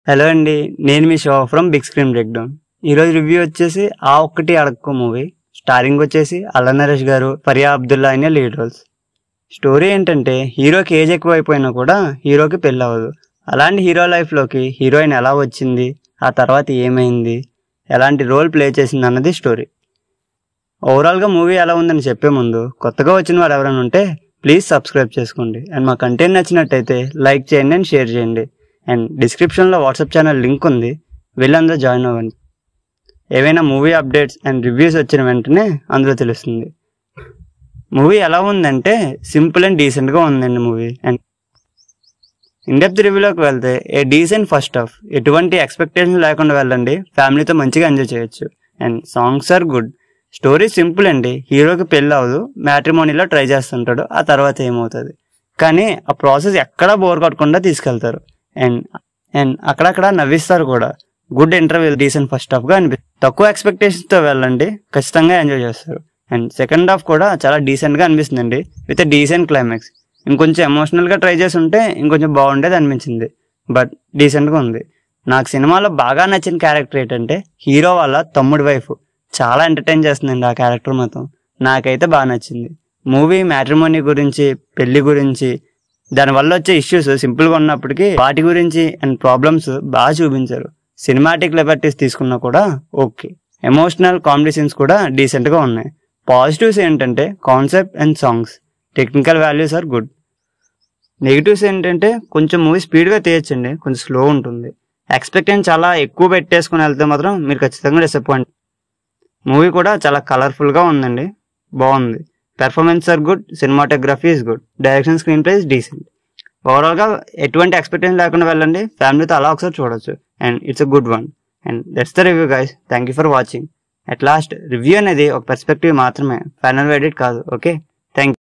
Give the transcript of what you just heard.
Hello అండి, నేను మీ show from big screen break down. ఈరోజు రివ్యూ వచ్చేసి ఆ ఒక్కటి అడక్కో మూవీ. స్టారింగ్ వచ్చేసి అల్లా నరేష్ గారు, ఫరియా అబ్దుల్లా అయిన లీడ్ రోల్స్. స్టోరీ ఏంటంటే హీరోకి ఏజ్ ఎక్కువ అయిపోయినా కూడా హీరోకి పెళ్ళి అవ్వదు. అలాంటి హీరో లైఫ్లోకి హీరోయిన్ ఎలా వచ్చింది, ఆ తర్వాత ఏమైంది, ఎలాంటి రోల్ ప్లే చేసింది అన్నది స్టోరీ. ఓవరాల్గా మూవీ ఎలా ఉందని చెప్పే ముందు కొత్తగా వచ్చిన వారు ఎవరైనా ఉంటే ప్లీజ్ సబ్స్క్రైబ్ చేసుకోండి. అండ్ మా కంటెంట్ నచ్చినట్టయితే లైక్ చేయండి అండ్ షేర్ చేయండి. అండ్ డిస్క్రిప్షన్లో వాట్సాప్ ఛానల్ లింక్ ఉంది, వెళ్ళి అందులో జాయిన్ అవ్వండి. ఏవైనా మూవీ అప్డేట్స్ అండ్ రివ్యూస్ వచ్చిన వెంటనే అందులో తెలుస్తుంది. మూవీ ఎలా ఉందంటే సింపుల్ అండ్ డీసెంట్గా ఉందండి మూవీ. అండ్ ఇన్డెప్త్ రివ్యూలోకి వెళ్తే ఏ డీసెంట్ ఫస్ట్ హాఫ్, ఎటువంటి ఎక్స్పెక్టేషన్ లేకుండా వెళ్ళండి, ఫ్యామిలీతో మంచిగా ఎంజాయ్ చేయొచ్చు. And songs are good. Story simple అండి, హీరోకి పెళ్ళి అవ్వదు, మ్యాట్రిమోనీలో ట్రై చేస్తుంటాడు, ఆ తర్వాత ఏమవుతుంది, కానీ ఆ ప్రాసెస్ ఎక్కడా బోర్ కొట్టకుండా తీసుకెళ్తారు. అండ్ అక్కడక్కడ నవ్విస్తారు కూడా. గుడ్ ఇంటర్వ్యూ, డీసెంట్ ఫస్ట్ హాఫ్గా అనిపిస్తుంది. తక్కువ ఎక్స్పెక్టేషన్స్తో వెళ్ళండి, ఖచ్చితంగా ఎంజాయ్ చేస్తారు. అండ్ సెకండ్ హాఫ్ కూడా చాలా డీసెంట్గా అనిపిస్తుందండి, విత్ డీసెంట్ క్లైమాక్స్. ఇంకొంచెం ఎమోషనల్గా ట్రై చేసి ఉంటే ఇంకొంచెం బాగుండేది అనిపించింది, బట్ డీసెంట్గా ఉంది. నాకు సినిమాలో బాగా నచ్చిన క్యారెక్టర్ ఏంటంటే హీరో వాళ్ళ తమ్ముడి వైఫ్. చాలా ఎంటర్టైన్ చేస్తుందండి ఆ క్యారెక్టర్ మాత్రం. నాకైతే బాగా నచ్చింది. మూవీ మ్యాట్రిమోనీ గురించి, పెళ్లి గురించి, దానివల్ల వచ్చే ఇష్యూస్ సింపుల్గా ఉన్నప్పటికీ వాటి గురించి అండ్ ప్రాబ్లమ్స్ బాగా చూపించారు. సినిమాటిక్ లిబర్టీస్ తీసుకున్నా కూడా ఓకే. ఎమోషనల్ కామెడీ సీన్స్ కూడా డీసెంట్గా ఉన్నాయి. పాజిటివ్స్ ఏంటంటే concept and songs, technical values are good. Negatives ఏంటంటే కొంచెం మూవీ స్పీడ్గా తీయచ్చండి, కొంచెం స్లో ఉంటుంది. ఎక్స్పెక్టేషన్ చాలా ఎక్కువ పెట్టేసుకుని వెళ్తే మాత్రం మీరు ఖచ్చితంగా డిసప్పాయింట్. మూవీ కూడా చాలా కలర్ఫుల్గా ఉందండి, బాగుంది. Performance are good, cinematography is good, direction, screenplay is decent. ఓవరాల్గా ఎటువంటి ఎక్స్పెక్టేషన్ లేకుండా వెళ్ళండి, ఫ్యామిలీతో అలా ఒకసారి చూడొచ్చు. And it's a good one. And that's the review guys. Thank you for watching. At last review అనేది ఒక పర్స్పెక్టివ్ మాత్రమే, ఫైనల్ ఎడిట్ కాదు. Okay, thank you.